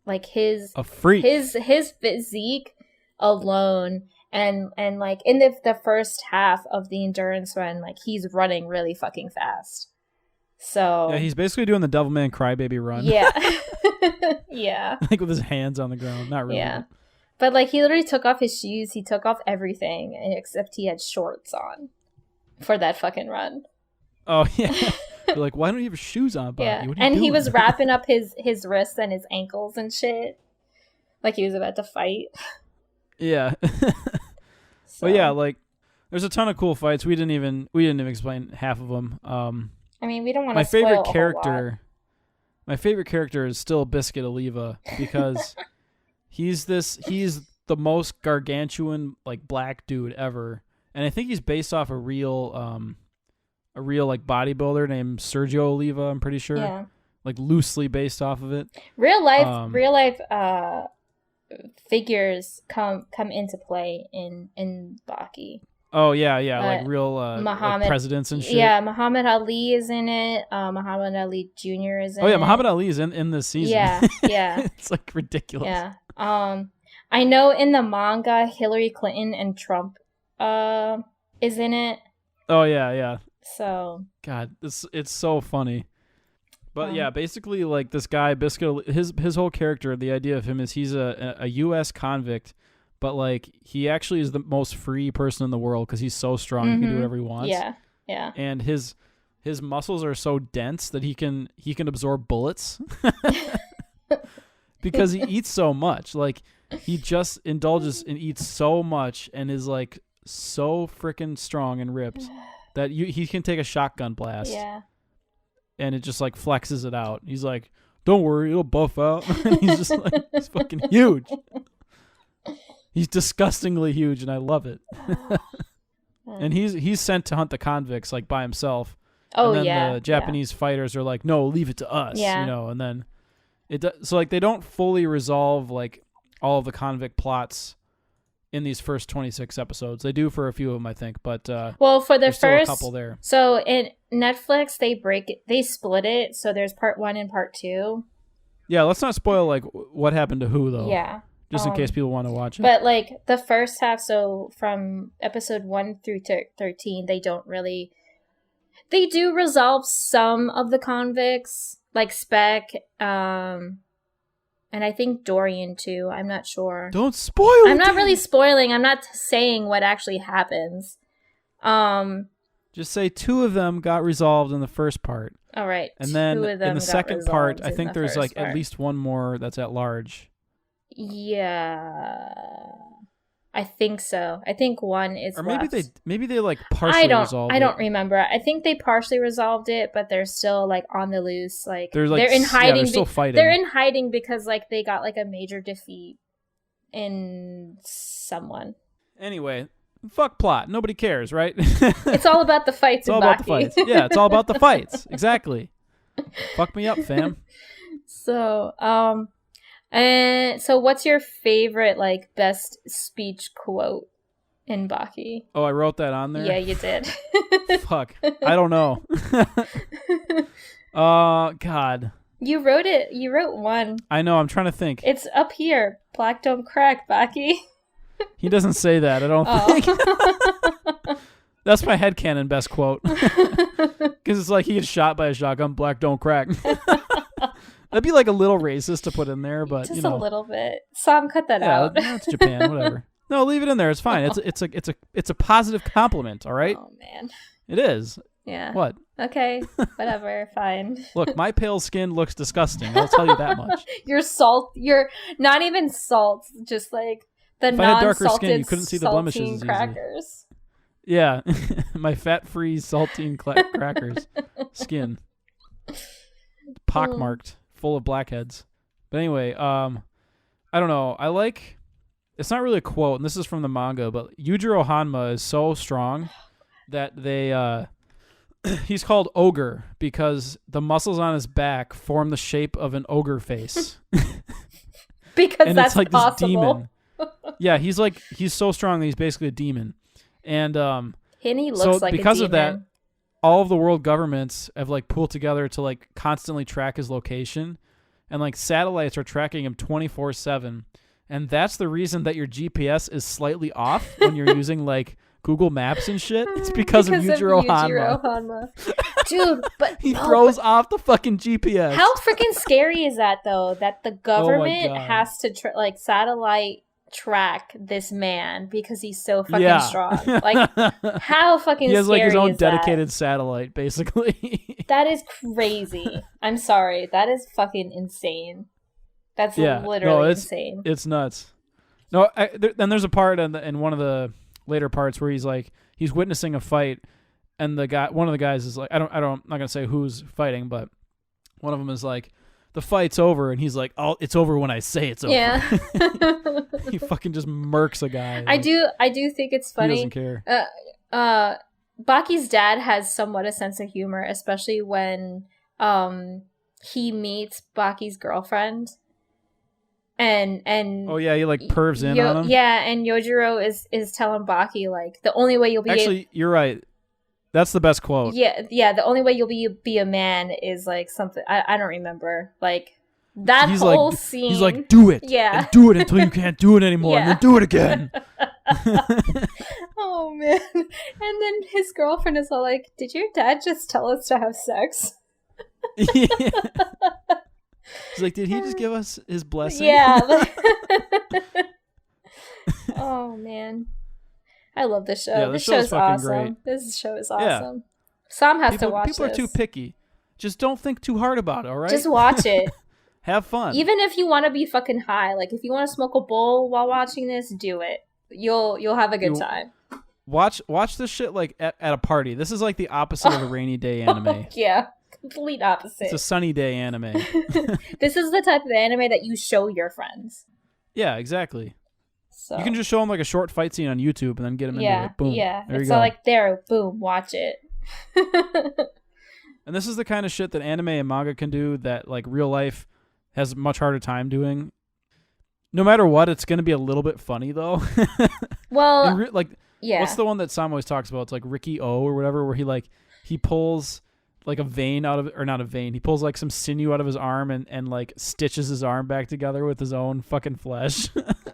like a freak. His physique alone, and like in the first half of the endurance run, like he's running really fucking fast. So yeah, he's basically doing the Devilman Crybaby run. Yeah. Yeah. Like with his hands on the ground. Not really. Yeah. But like he literally took off his shoes, he took off everything, except he had shorts on for that fucking run. Oh yeah. You're like, why don't you have shoes on, Baki? Yeah. What are you And doing? he was wrapping up his wrists and his ankles and shit. Like he was about to fight. Yeah. So. But yeah, like there's a ton of cool fights. We didn't even explain half of them. I mean, we don't want to spoil a whole lot. My favorite character is still Biscuit Oliva because he's the most gargantuan like black dude ever, and I think he's based off a real like bodybuilder named Sergio Oliva. I'm pretty sure. Yeah. Like loosely based off of it. Real life figures come into play in Baki. Oh yeah, like real like presidents and shit. Yeah, Muhammad Ali is in it. Muhammad Ali Jr. is in it. Oh yeah, Muhammad Ali is in this season. Yeah. It's like ridiculous. Yeah. I know in the manga Hillary Clinton and Trump is in it. Oh yeah. So God, it's so funny. But yeah, basically like this guy Biscuit, his whole character, the idea of him is he's a U.S. convict. But, like, he actually is the most free person in the world because he's so strong he can do whatever he wants. Yeah. And his his muscles are so dense that he can absorb bullets because he eats so much. Like he just indulges and eats so much and is like so freaking strong and ripped that he can take a shotgun blast. Yeah. And it just like flexes it out. He's like, "Don't worry, it'll buff out." And he's just like, he's fucking huge. He's disgustingly huge, and I love it. And he's sent to hunt the convicts like by himself. Oh, and then the Japanese fighters are like, "No, leave it to us." Yeah. You know, and then so like they don't fully resolve like all of the convict plots in these first 26 episodes. They do for a few of them, I think, but well, for the there's still first a couple there. So in Netflix, they split it. So there's part 1 and part 2. Yeah, let's not spoil like what happened to who though. Yeah. Just in case people want to watch it. But like the first half, so from episode 1 through 13, they do resolve some of the convicts, like Speck, and I think Dorian too. I'm not sure. Don't spoil it. I'm not really spoiling. I'm not saying what actually happens. Just say 2 of them got resolved in the first part. All right. And then in the second part, I think there's like at least one more that's at large. Yeah. I think so. I think one is or left. maybe they like partially resolved it. I don't remember. I think they partially resolved it, but they're still like on the loose. Like they're in hiding. They're still fighting. They're in hiding because like they got like a major defeat in someone. Anyway, fuck plot. Nobody cares, right? It's all about the fights. It's all about the fights. Yeah, it's all about the fights. Exactly. Fuck me up, fam. So, and so what's your favorite like best speech quote in BAKI? Oh, I wrote that on there? Yeah, you did. Fuck. I don't know. God. You wrote it. You wrote one. I know. I'm trying to think. It's up here. Black don't crack, BAKI. He doesn't say that, I don't think. That's my headcanon best quote. Because it's like he gets shot by a shotgun. Black don't crack. That'd be like a little racist to put in there, but just you know, a little bit. Sam, cut that out. Yeah, it's Japan. Whatever. No, leave it in there. It's fine. It's a positive compliment. All right. Oh man. It is. Yeah. What? Okay. Whatever. Fine. Look, my pale skin looks disgusting. I'll tell you that much. You're not even salt. Just like the if I had darker non-salted skin, you couldn't see the blemishes as easy. crackers. Yeah, my fat-free saltine crackers skin, pockmarked, full of blackheads. But anyway, I don't know. I like. It's not really a quote, and this is from the manga, but Yujiro Hanma is so strong that they. He's called Ogre because the muscles on his back form the shape of an ogre face. Because and that's it's like possible. This demon. Yeah, he's so strong that he's basically a demon. And he looks so like because a of that, demon. all of the world governments have like pulled together to like constantly track his location, and like satellites are tracking him 24/7. And that's the reason that your GPS is slightly off when you're using like Google Maps and shit. It's because of Yujiro Hanma. Dude, but he throws off the fucking GPS. How freaking scary is that though? That the government God. has to satellite track this man because he's so fucking strong. Like, how fucking scary is that? He has like his own dedicated satellite, basically. That is crazy. I'm sorry. That is fucking insane. That's literally insane. It's nuts. No, then there's a part in one of the later parts where he's witnessing a fight, and one of the guys is like, I'm not gonna say who's fighting, but one of them is like, the fight's over, and he's like, oh, it's over when I say it's over. Yeah. He fucking just murks a guy. I do think it's funny. He doesn't care. Baki's dad has somewhat a sense of humor, especially when he meets Baki's girlfriend. And oh yeah, he like pervs in on him. Yeah, and Yojiro is telling Baki like the only way you'll be actually you're right. That's the best quote. Yeah. The only way you'll be a man is like something I don't remember. Like that whole scene. He's like, do it. Yeah. And do it until you can't do it anymore, and then do it again. Oh man! And then his girlfriend is all like, "Did your dad just tell us to have sex?" Yeah. He's like, did he just give us his blessing? Yeah. Oh man, I love this show. Yeah, this show's show's awesome. great. This show is awesome. Sam has to watch People this. are too picky. Just don't think too hard about it, all right? Just watch it. Have fun. Even if you want to be fucking high, like if you want to smoke a bowl while watching this, do it. You'll have a good time. Watch this shit like at a party. This is like the opposite of a rainy day anime. Yeah, complete opposite. It's a sunny day anime. This is the type of anime that you show your friends. Yeah, exactly. So you can just show them like a short fight scene on YouTube and then get them into it. Boom. Yeah, there you it's go. all like there, boom, watch it. And this is the kind of shit that anime and manga can do that like real life has a much harder time doing. No matter what, it's going to be a little bit funny though. Well, yeah. What's the one that Sam always talks about? It's like Ricky O or whatever, where he pulls like a vein out of, or not a vein. He pulls like some sinew out of his arm and like stitches his arm back together with his own fucking flesh.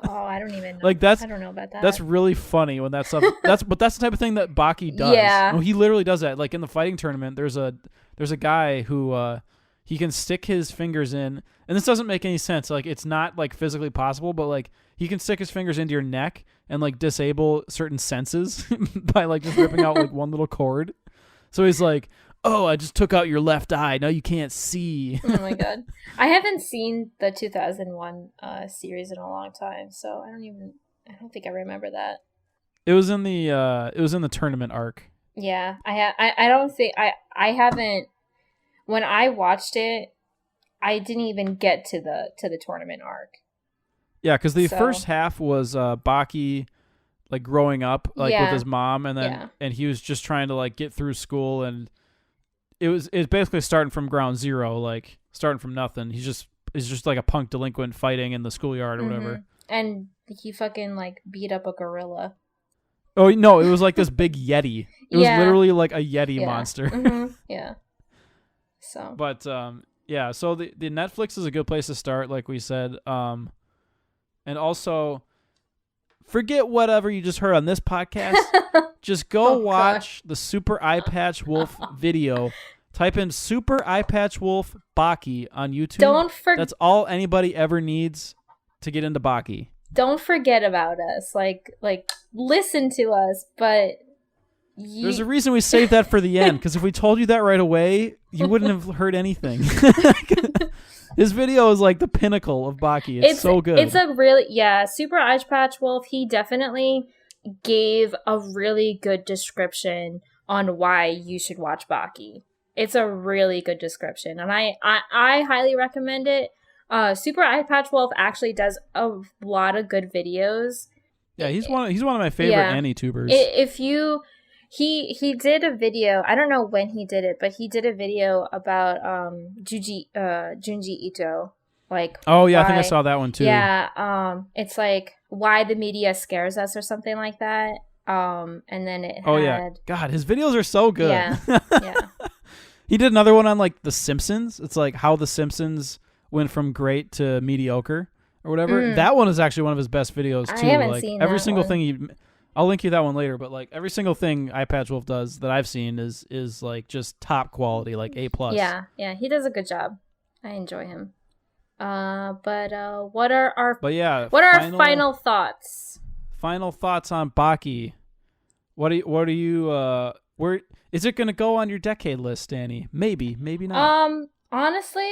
Oh, I don't even know. Like I don't know about that. That's really funny when that stuff. But that's the type of thing that Baki does. Yeah. No, he literally does that. Like in the fighting tournament, there's a guy who he can stick his fingers in, and this doesn't make any sense. Like it's not like physically possible, but like he can stick his fingers into your neck and like disable certain senses by like just ripping out like one little cord. So he's like, "Oh, I just took out your left eye. Now you can't see." Oh my god, I haven't seen the 2001 series in a long time, so I don't think I remember that. It was in the tournament arc. Yeah, I don't think I haven't. When I watched it, I didn't even get to the tournament arc. Yeah, because the first half was Baki like growing up like with his mom, and then and he was just trying to like get through school, and it's basically starting from ground zero, like starting from nothing. He's just like a punk delinquent fighting in the schoolyard or whatever. And he fucking like beat up a gorilla. Oh no, it was like this big yeti. It was literally like a yeti monster. Mm-hmm. Yeah. So. But yeah, so the Netflix is a good place to start, like we said. And also, forget whatever you just heard on this podcast. Just go watch the Super Eye Patch Wolf video. Type in Super Eye Patch Wolf Baki on YouTube. Don't forget. That's all anybody ever needs to get into Baki. Don't forget about us. Like listen to us, but there's a reason we saved that for the end, because if we told you that right away, you wouldn't have heard anything. This video is like the pinnacle of Baki. It's so good. It's a really, Super Eye Patch Wolf, he definitely gave a really good description on why you should watch Baki. It's a really good description, and I highly recommend it. Super Eye Patch Wolf actually does a lot of good videos. Yeah, he's one of my favorite Annie-tubers. He did a video. I don't know when he did it, but he did a video about Junji Ito. Like, oh yeah, I think I saw that one too. Yeah, it's like why the media scares us or something like that. And then it. Oh yeah, God, his videos are so good. Yeah, yeah. He did another one on like The Simpsons. It's like how The Simpsons went from great to mediocre or whatever. That one is actually one of his best videos too. I haven't like seen every that single one. thing I'll link you that one later, but like every single thing Eye Patch Wolf does that I've seen is like just top quality, like A+. Yeah, he does a good job. I enjoy him. But what are our final thoughts? Final thoughts on Baki. What are you where is it going to go on your decade list, Danny? Maybe not. Honestly,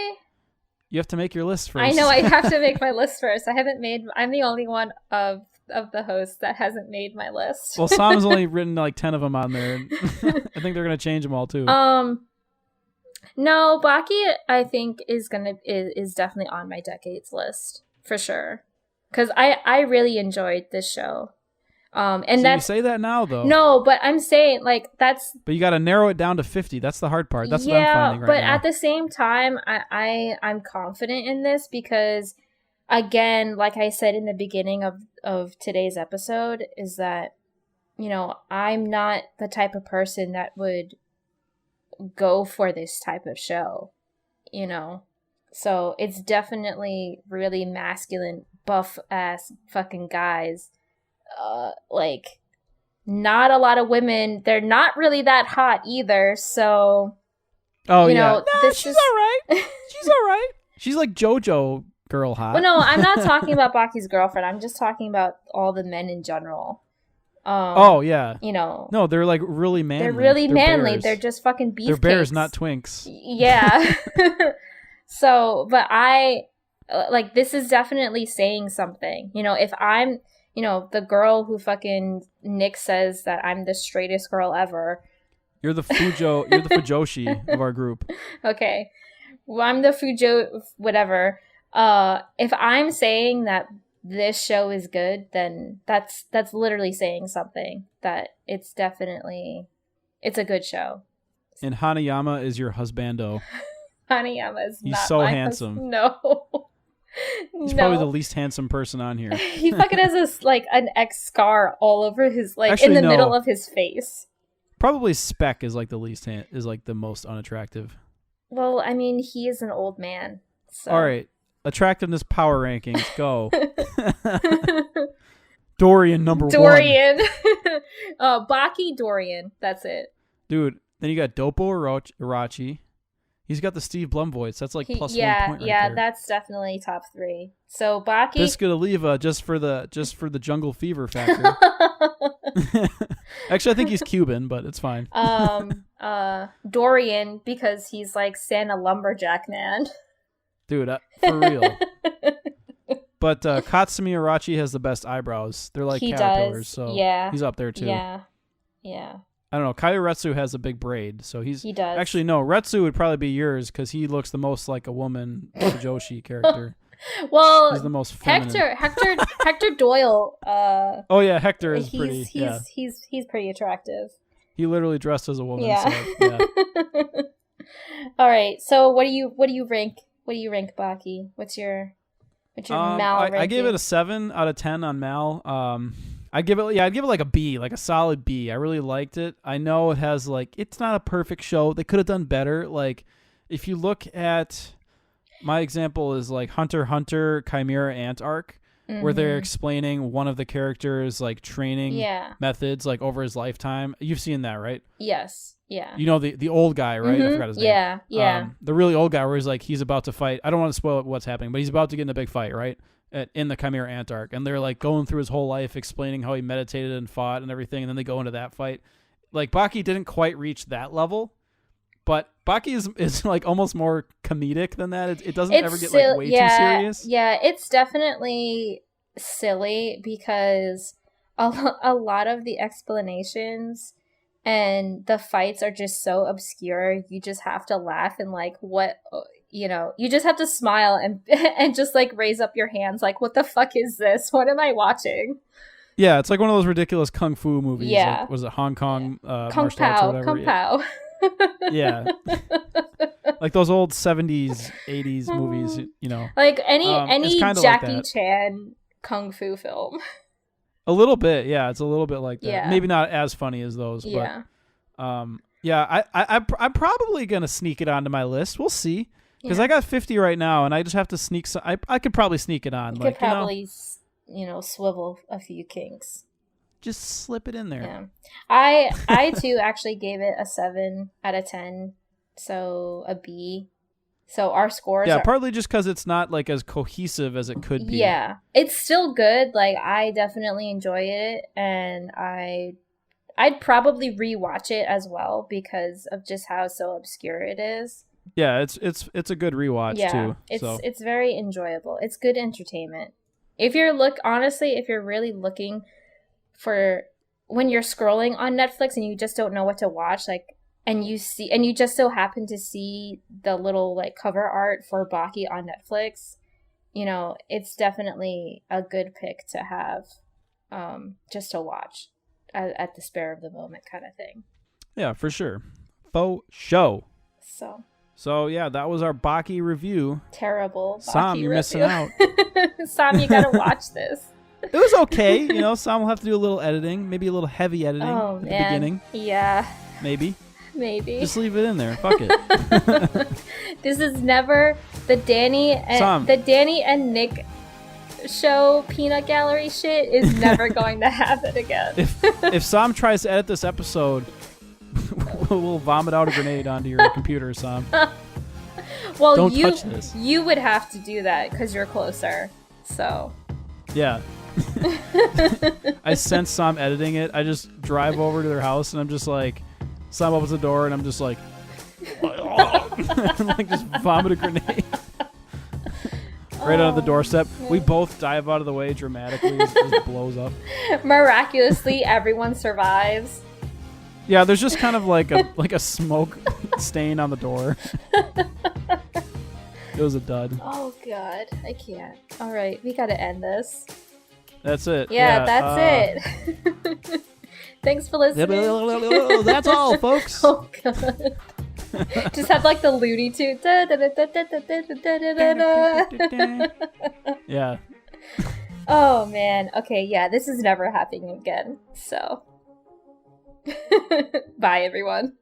you have to make your list first. I know I have to make my list first. I'm the only one of the hosts that hasn't made my list. Well, Sam's only written like 10 of them on there. I think they're going to change them all too. No, Baki I think is definitely on my decades list for sure. Cuz I really enjoyed this show. And so you say that now though. No, but I'm saying like that's. But you got to narrow it down to 50. That's the hard part. That's what I'm finding right now. But at the same time, I'm confident in this because, again, like I said in the beginning of today's episode, is that, you know, I'm not the type of person that would go for this type of show, you know. So it's definitely really masculine, buff ass fucking guys. Like not a lot of women. They're not really that hot either. So, you know, she's all right. She's all right. She's like JoJo girl hot. Well, no, I'm not talking about Baki's girlfriend. I'm just talking about all the men in general. Oh yeah. You know. No, they're like really manly. They're really manly. Bears. They're just fucking beefcakes. They're bears, not twinks. Yeah. So, but I like this is definitely saying something. You know, if I'm, you know, the girl who fucking Nick says that I'm the straightest girl ever. You're the Fujoshi of our group. Okay. Well, I'm the Fujo whatever. If I'm saying that this show is good, then that's literally saying something, that it's a good show. And Hanayama is your husbando. Hanayama is He's not so my handsome. No. He's probably the least handsome person on here. He fucking has this like an X scar all over his Actually, in the middle of his face. Probably Speck is like the most unattractive. Well, I mean, he is an old man. So. All right. Attractiveness power rankings, go. Dorian number 1. Dorian. Baki Dorian. That's it. Dude, then you got Doppo Irachi. He's got the Steve Blum voice. That's like plus 1 point right there. That's definitely top 3. So Baki. Biscuit Oliva just for the jungle fever factor. Actually, I think he's Cuban, but it's fine. Dorian, because he's like Santa Lumberjack Man. Dude, for real. But Katsumi Arachi has the best eyebrows. They're like caterpillars, so he's up there too. Yeah. I don't know. Kairetsu has a big braid, so he does. Actually, no, Retsu would probably be yours because he looks the most like a woman Joshi character. Well, he's the most feminine. Hector Doyle. Oh yeah, Hector is pretty. He's pretty attractive. He literally dressed as a woman. Yeah. So, yeah. All right. So what do you rank? What do you rank Baki? What's your Mal ranking? I gave it a 7 out of 10 on Mal. I'd give it like a B, like a solid B. I really liked it. I know it has like, it's not a perfect show. They could have done better. Like if you look at, my example is like Hunter x Hunter Chimera Ant arc, where they're explaining one of the characters like training methods like over his lifetime. You've seen that, right? Yes. Yeah. You know the old guy, right? I forgot his name. Yeah. The really old guy where he's about to fight. I don't want to spoil what's happening, but he's about to get in a big fight, right? In the Chimera Ant arc, and they're like going through his whole life, explaining how he meditated and fought and everything, and then they go into that fight. Like Baki didn't quite reach that level, but Baki is like almost more comedic than that. It doesn't ever get like way too serious. Yeah, it's definitely silly because a lot of the explanations and the fights are just so obscure. You just have to laugh and like what. You know, you just have to smile and just like raise up your hands like, what the fuck is this? What am I watching? Yeah, it's like one of those ridiculous kung fu movies. Yeah. Like, was it Hong Kong Kung Pao, Kung Pao. Yeah. Like those old 70s, 80s movies, you know. Like any Jackie like Chan kung fu film. A little bit, yeah. It's a little bit like that. Yeah. Maybe not as funny as those, but I'm probably going to sneak it onto my list. We'll see. Because I got 50 right now, and I just have to sneak. I could probably sneak it on. You could probably, swivel a few kinks. Just slip it in there. Yeah, I too actually gave it a 7 out of 10, so a B. So our scores. Yeah, partly just because it's not like as cohesive as it could be. Yeah, it's still good. Like I definitely enjoy it, and I'd probably rewatch it as well because of just how so obscure it is. Yeah, it's a good rewatch too. It's very enjoyable. It's good entertainment. If you're really looking for when you're scrolling on Netflix and you just don't know what to watch, like and you just so happen to see the little like cover art for Baki on Netflix, you know, it's definitely a good pick to have just to watch at the spare of the moment kind of thing. Yeah, for sure. Faux show. So yeah, that was our Baki review. Terrible Baki Sam, you're review. missing out. Sam, you gotta watch this. It was okay. You know, Sam will have to do a little editing, maybe a little heavy editing at the beginning. Yeah. Maybe. Just leave it in there. Fuck it. This is never the Danny and Nick show peanut gallery shit is never going to happen again. If Sam tries to edit this episode, we'll vomit out a grenade onto your computer, Sam. Well, Don't touch this. You would have to do that because you're closer. So. Yeah. I sense Sam editing it. I just drive over to their house and I'm just like, Sam opens the door and I'm just like, like just vomit a grenade right out of the doorstep. We both dive out of the way dramatically. It just blows up. Miraculously, everyone survives. Yeah, there's just kind of like a smoke stain on the door. It was a dud. Oh god, I can't. All right, we gotta end this. That's it. Yeah, that's it. Thanks for listening. That's all, folks. Oh god. Just have like the Looney Tunes. Yeah. Oh man. Okay, yeah, this is never happening again. So bye everyone.